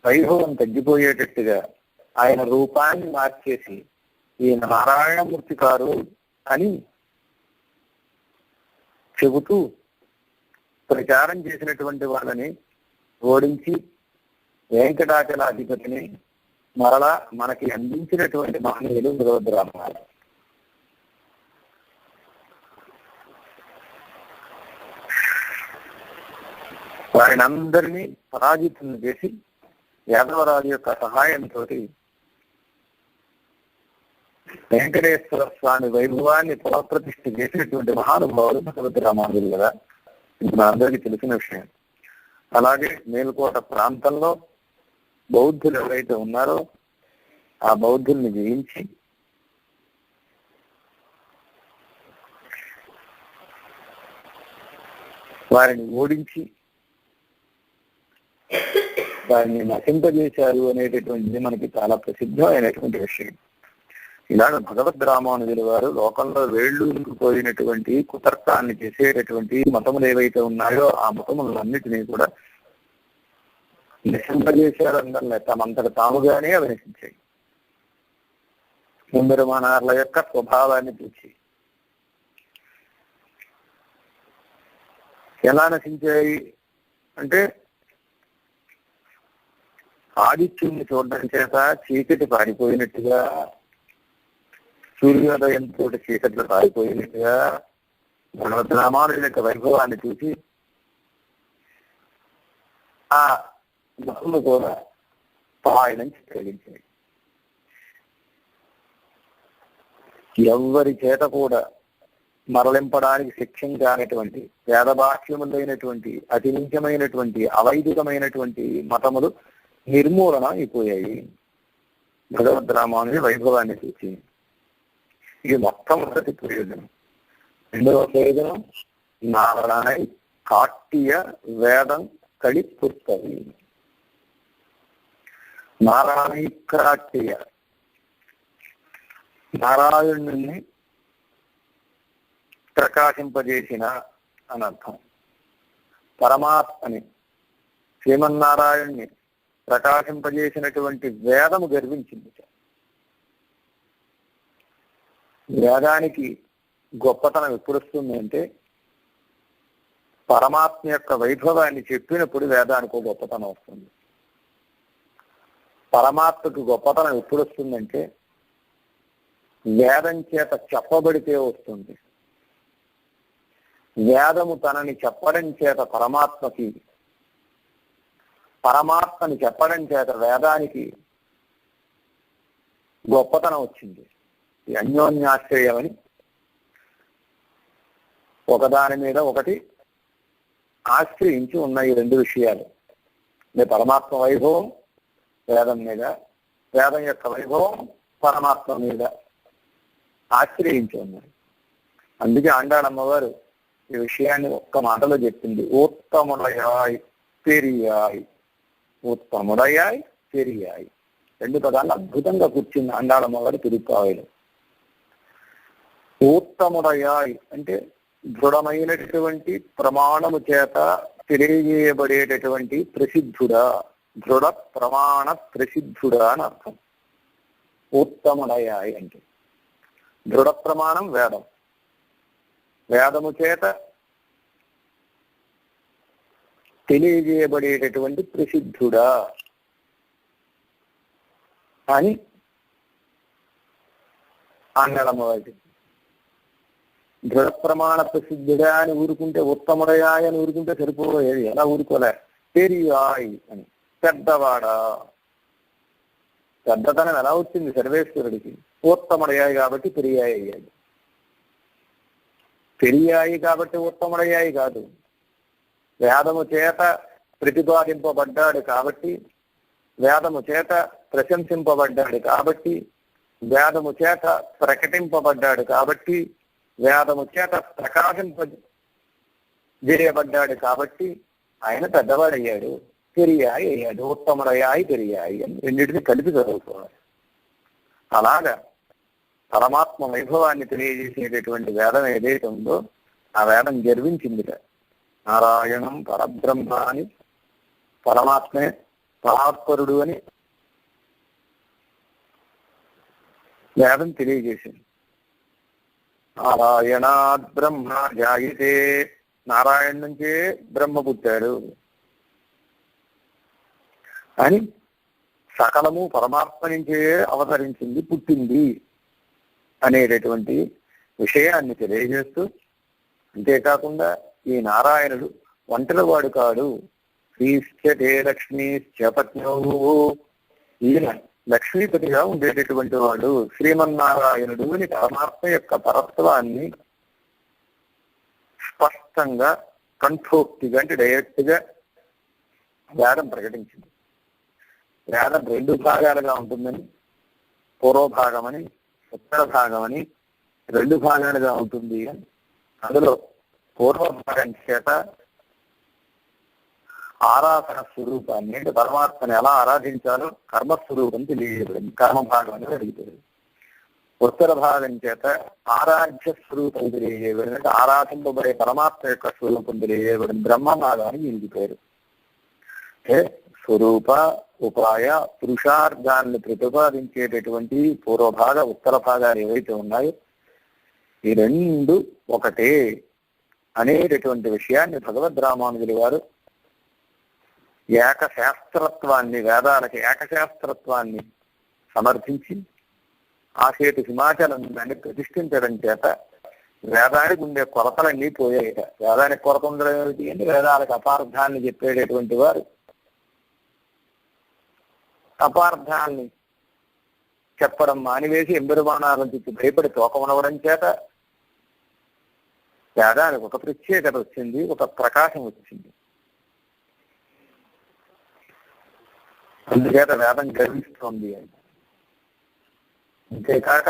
వైభవం తగ్గిపోయేటట్టుగా ఆయన రూపాన్ని మార్చేసి ఈయన నారాయణమూర్తి గారు అని చెబుతూ ప్రచారం చేసినటువంటి వాళ్ళని ఓడించి వెంకటాచలాధిపతిని మరలా మనకి అందించినటువంటి మహనీయులు భగవద్ రామానుజులు. వారిని అందరినీ పరాజితం చేసి యాదవరాజు యొక్క సహాయంతో వెంకటేశ్వర స్వామి వైభవాన్ని పునఃప్రతిష్ఠ చేసినటువంటి మహానుభావులు భగవద్ రామానుజులు కదా, ఇది మనందరికీ తెలిసిన విషయం. అలాగే మేలుకోట ప్రాంతంలో బౌద్ధులు ఎవరైతే ఉన్నారో ఆ బౌద్ధుల్ని జయించి వారిని ఓడించి వారిని నశింపజేశారు అనేటటువంటిది మనకి చాలా ప్రసిద్ధమైనటువంటి విషయం. ఇలాగ భగవద్ రామానుజుల వారు లోకంలో వేళ్లు పోయినటువంటి కుతర్కాన్ని చేసేటటువంటి మతములు ఏవైతే ఉన్నాయో ఆ మతములన్నిటినీ కూడా నశింపజేశారు. అందరినీ తమంతట తాముగానే అవి నశించాయి. సుందరమానార్ల యొక్క స్వభావాన్ని చూసి ఎలా నశించాయి అంటే ఆదిత్యుని చూడడం చేత చీకటి పారిపోయినట్టుగా, సూర్యోదయంతో చీకట్లు పారిపోయినట్టుగా భగవద్ రామానుజుల యొక్క వైభవాన్ని చూసి ఆ మతములు కూడా పాయనం కలిగించాయి. ఎవరి చేత కూడా మరలింపడానికి శిక్షం కానటువంటి వేదభాష్యములైనటువంటి అతినించమైనటువంటి అవైదికమైనటువంటి మతములు నిర్మూలన అయిపోయాయి భగవద్ రామానుజుల వైభవాన్ని చూసి. ఇది మొట్టమొదటి ప్రయోజనం. రెండవ ప్రయోజనం నారాయణ కాట్య వేదం కడిపుస్తది. నారాయణ నారాయణుని ప్రకాశింపజేసిన అనర్థం. పరమాత్మని శ్రీమన్నారాయణ్ణి ప్రకాశింపజేసినటువంటి వేదము గర్వించింది. వేదానికి గొప్పతనం ఎప్పుడు వస్తుంది అంటే పరమాత్మ యొక్క వైభవాన్ని చెప్పినప్పుడు వేదానికి గొప్పతనం వస్తుంది. పరమాత్మకు గొప్పతనం ఎప్పుడు వస్తుందంటే వేదం చేత చెప్పబడితే వస్తుంది. వేదము తనని చెప్పడం చేత పరమాత్మని చెప్పడం చేత వేదానికి గొప్పతనం వచ్చింది. ఈ అన్యోన్యాశ్రయమని ఒకదాని మీద ఒకటి ఆశ్రయించి ఉన్న ఈ రెండు విషయాలు, పరమాత్మ వైభవం వేదం మీద, వేదం యొక్క వైభవం పరమాత్మ మీద ఆశ్రయించి ఉన్నాయి. అందుకే ఆండాళమ్మవారు ఈ విషయాన్ని ఒక్క మాటలో చెప్పింది. ఉత్తముడయాయ్ పెరియాయ్, ఉత్తముడయాయ్ పెరియాయ్. రెండు పదాలు అద్భుతంగా కూర్చుంది ఆండాళమ్మవారు తిరుక్కాయలు. ఉత్తముడయాయ్ అంటే దృఢమైనటువంటి ప్రమాణము చేత తెలియజేయబడేటటువంటి ప్రసిద్ధుడా, దృఢ ప్రమాణ ప్రసిద్ధుడా అని అర్థం. ఉత్తముడయ్యాయి అంటే దృఢ ప్రమాణం వేదం, వేదము చేత తెలియజేయబడేటటువంటి ప్రసిద్ధుడా అని అనడము. దృఢ ప్రమాణ ప్రసిద్ధుడా అని ఊరుకుంటే, ఉత్తముడయా అని ఊరుకుంటే సరిపోయేది. ఎలా ఊరుకోలే, పెరియాయి అని, పెద్దవాడా. పెద్దతనం ఎలా వచ్చింది సర్వేశ్వరుడికి? ఉత్తముడయ్యాయి కాబట్టి పెరియాయి అయ్యాడు. పెరియాయి కాబట్టి ఉత్తముడయ్యాయి కాదు, వేదము చేత ప్రతిపాదింపబడ్డాడు కాబట్టి, వేదము చేత ప్రశంసింపబడ్డాడు కాబట్టి, వేదము చేత ప్రకటింపబడ్డాడు కాబట్టి, వేదము చేత ప్రకాశింపజేయబడ్డాడు కాబట్టి ఆయన పెద్దవాడయ్యాడు, పెరియాయి అయ్యాడు. ఉత్తముడయ్యాయి, పెరియాయి అని రెండింటిని కలిపి చదువుకోవాలి. అలాగా పరమాత్మ వైభవాన్ని తెలియజేసేటటువంటి వేదం ఏదైతే ఉందో ఆ వేదం గర్వించిందిట. నారాయణం పరబ్రహ్మ అని, పరమాత్మే పరాత్పరుడు అని వేదం తెలియజేసింది. నారాయణాద్ బ్రహ్మ జాయితే, నారాయణ నుంచే బ్రహ్మ పుట్టాడు అని, సకలము పరమాత్మ నుంచే అవతరించింది, పుట్టింది అనేటటువంటి విషయాన్ని తెలియజేస్తూ, అంతేకాకుండా ఈ నారాయణుడు ఒంటరి వాడు కాడు. శ్రీశ్చే లక్ష్మీశ్చపత్నౌ, ఈయన లక్ష్మీపతిగా ఉండేటటువంటి వాడు శ్రీమన్నారాయణుడు అని పరమాత్మ యొక్క పరత్వాన్ని స్పష్టంగా కంఠోక్తిగా అంటే డైరెక్ట్ గా వేదం ప్రకటించింది. వేదం రెండు భాగాలుగా ఉంటుందని, పూర్వభాగమని ఉత్తర భాగమని రెండు భాగాలుగా ఉంటుంది అని. అందులో పూర్వభాగం చేత ఆరాధన స్వరూపాన్ని అంటే పరమాత్మని ఎలా ఆరాధించాలో కర్మస్వరూపం తెలియజేయబడింది, కర్మభాగం అని అడుగుతుంది. ఉత్తర భాగం చేత ఆరాధ్య స్వరూపం తెలియజేయబడింది, అంటే ఆరాధింపబడే పరమాత్మ యొక్క స్వరూపం తెలియజేయబడింది. బ్రహ్మభాగాన్ని దీనికి పేరు. అంటే స్వరూప ఉపాయ పురుషార్థాన్ని ప్రతిపాదించేటటువంటి పూర్వభాగ ఉత్తర భాగాలు ఏవైతే ఉన్నాయో ఈ రెండు ఒకటే అనేటటువంటి విషయాన్ని భగవద్ రామానుజులు వారు ఏకశాస్త్రత్వాన్ని, వేదాలకి ఏకశాస్త్రత్వాన్ని సమర్థించి ఆసేతు హిమాచలం దాన్ని ప్రతిష్ఠించడం చేత వేదానికి ఉండే కొరతలన్నీ పోయాయట. వేదానికి కొరత ఉండడం ఏమిటి అంటే వేదాలకు అపార్థాన్ని చెప్పేటటువంటి వారు అపార్థాన్ని చెప్పడం మానివేసి ఎంబెరుమానాలను చెప్పి భయపడి తోకమునవడం చేత వేదానికి ఒక ప్రత్యేకత వచ్చింది, ఒక ప్రకాశం వచ్చింది. అందుచేత వేదం గర్విస్తోంది అని. అంతేకాక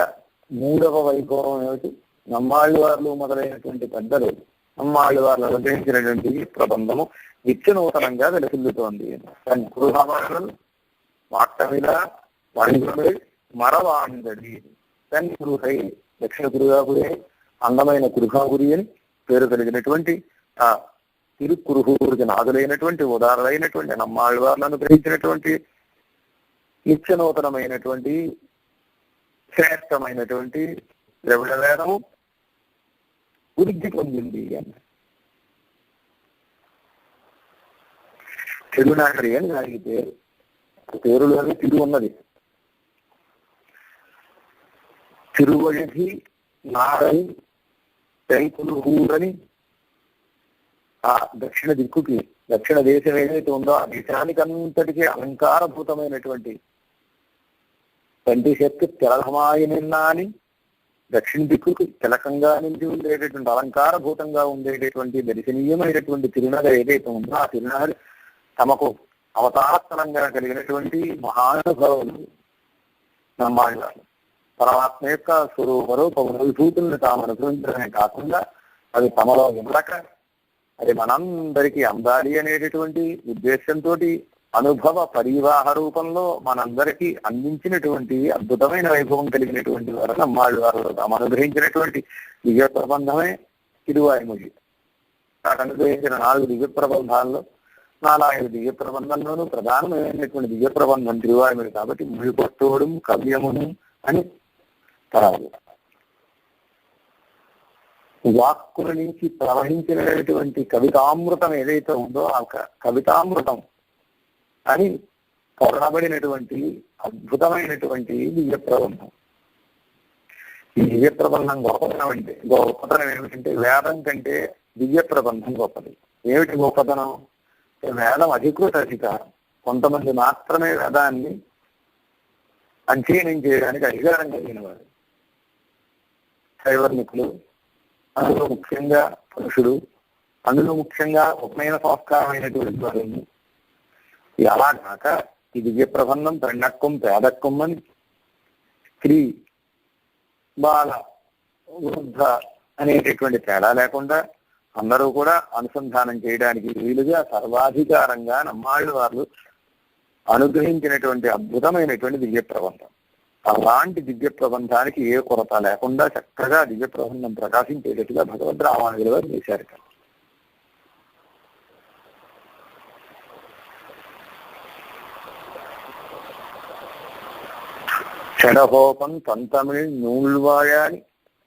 మూడవ వైభవం ఏమిటి, నమ్మాళ్ళి వార్లు మొదలైనటువంటి పెద్దలు నమ్మాళ్ళి వార్లు అనుగ్రహించినటువంటి ప్రబంధము నిత్యనూతనంగా వెలుసుల్లుతోంది. దాని గృహవాళ్ళు వాట్టమిల వంగడి మరవాంగడి తన్ గృహై, దక్షిణ కురుగాపురే అందమైన కురుగాపురి అని పేరు కలిగినటువంటి ఆ తిరుక్కురుహూరికి నాదులైనటువంటి ఉదారులైనటువంటి నమ్మాళ్ళ వార్లను గ్రహించినటువంటి నిత్యనూతనమైనటువంటి శ్రేష్టమైనటువంటి ద్రవిడ వేదము వృద్ధి పొందింది అని. తిరునాగరి అని దానికి పేరు. పేరులోనే తిరు ఉన్నది. తిరువళి నారై టైకులుహూరని ఆ దక్షిణ దిక్కుకి, దక్షిణ దేశం ఏదైతే ఉందో ఆ దేశానికి అంతటికీ అలంకారభూతమైనటువంటి తండ్రి శక్తి తిలకమాయనిన్నా అని దక్షిణ దిక్కుకి తిలకంగా నుంచి ఉండేటటువంటి అలంకారభూతంగా ఉండేటటువంటి దర్శనీయమైనటువంటి తిరునగరి ఏదైతే ఉందో ఆ తిరునగరి తమకు అవతారస్థలంగా కలిగినటువంటి మహానుభావులు నమ్మాళ్ళారు. పరమాత్మ యొక్క స్వరూపరూప విభూతులను తాము అనుభవించడమే కాకుండా అది తమలో ఇమ్మక అది మనందరికీ అందాలి అనేటటువంటి ఉద్దేశంతో అనుభవ పరివాహ రూపంలో మనందరికీ అందించినటువంటి అద్భుతమైన వైభవం కలిగినటువంటి వారు నమ్మాళ్ళ వారు తాము అనుగ్రహించినటువంటి విజయ ప్రబంధమే తిరువాయుమొഴി. నాకు అనుగ్రహించిన 4 దివ్య ప్రబంధాల్లో 4 దివ్య ప్రబంధంలోనూ ప్రధానమైనటువంటి దివ్య ప్రబంధం తిరువాయుమొഴి కాబట్టి మொழிபொருத்தோடும் కవ్యమును అని తరాలు. వాక్కుల నుంచి ప్రవహించినటువంటి కవితామృతం ఏదైతే ఉందో ఆ కవితామృతం అని పొరబడినటువంటి అద్భుతమైనటువంటి దివ్య ప్రబంధం. ఈ దివ్య ప్రబంధం గొప్పతనం ఏమిటంటే వేదం కంటే దివ్య ప్రబంధం గొప్పది. ఏమిటి గొప్పతనం? వేదం అధికృత అధికారం. కొంతమంది మాత్రమే వేదాన్ని అధ్యయనం చేయడానికి అధికారం కలిగిన వారు. శైవర్ణికులు, అందులో ముఖ్యంగా పురుషుడు, అందులో ముఖ్యంగా ఉపనయన సంస్కారమైనటువంటి వారిని. అలా కాక ఈ దివ్య ప్రబంధం పెండక్కం పేదక్కం అని స్త్రీ బాల వృద్ధ అనేటటువంటి తేడా లేకుండా అందరూ కూడా అనుసంధానం చేయడానికి వీలుగా సర్వాధికారంగా నమ్మాళ్ళు వారు అనుగ్రహించినటువంటి అద్భుతమైనటువంటి దివ్య ప్రబంధం. అలాంటి దివ్య ప్రబంధానికి ఏ కొరత లేకుండా చక్కగా దివ్య ప్రబంధం ప్రకాశించేటట్టుగా భగవద్ రామానుజుల వారు చేశారు. షడహోపం తమిళ్ నూల్వాయాని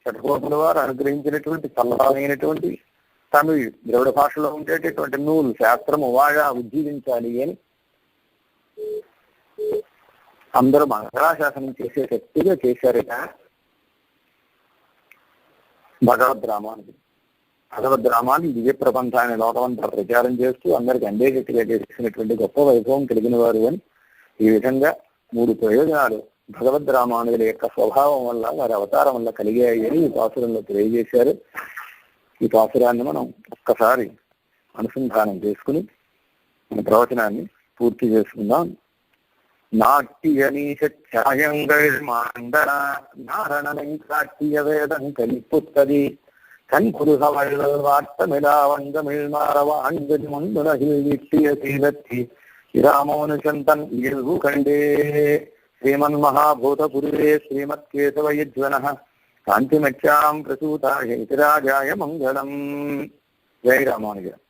షడహోపుల వారు అనుగ్రహించినటువంటి చల్లమైనటువంటి తమిళ్ ద్రవిడ భాషలో ఉండేటటువంటి నూలు శాస్త్రము వాగా ఉజ్జీవించాలి అని అందరూ మంగళాశాసనం చేసేటట్టుగా చేశారట భగవద్ రామాన్ని దివ్య ప్రబంధాన్ని లోకమంతా ప్రచారం చేస్తూ అందరికి అందేటట్టుగా చేసినటువంటి గొప్ప వైభవం కలిగిన వారు అని. ఈ విధంగా 3 ప్రయోజనాలు భగవద్ రామానుజుల యొక్క స్వభావం వల్ల, వారి అవతారం వల్ల కలిగాయి అని ఈ పాసురంలో తెలియజేశారు. ఈ పాసురాన్ని మనం ఒక్కసారి అనుసంధానం చేసుకుని మన ప్రవచనాన్ని పూర్తి చేసుకుందాం. நாட்டியநீசாயங்கள் மாண்டன நாரணனை காட்டிய வேதம் கலிப்புத்ததி கண்குருகவள்ளல் வாட்டமிடா வங்கமிழ் மாறவாண்கதி முன்னுலகில் வீட்டிய சீலத்தி ராமோனுசந்தன் இயல்பு கண்டே. ஸ்ரீமன் மகாபூத குருவே ஸ்ரீமத் கேசவயுஜ்வனः காந்திமச்சாம் பிரசூதாய ராஜாய மங்களம். ஜெய் ராமானுஜன்.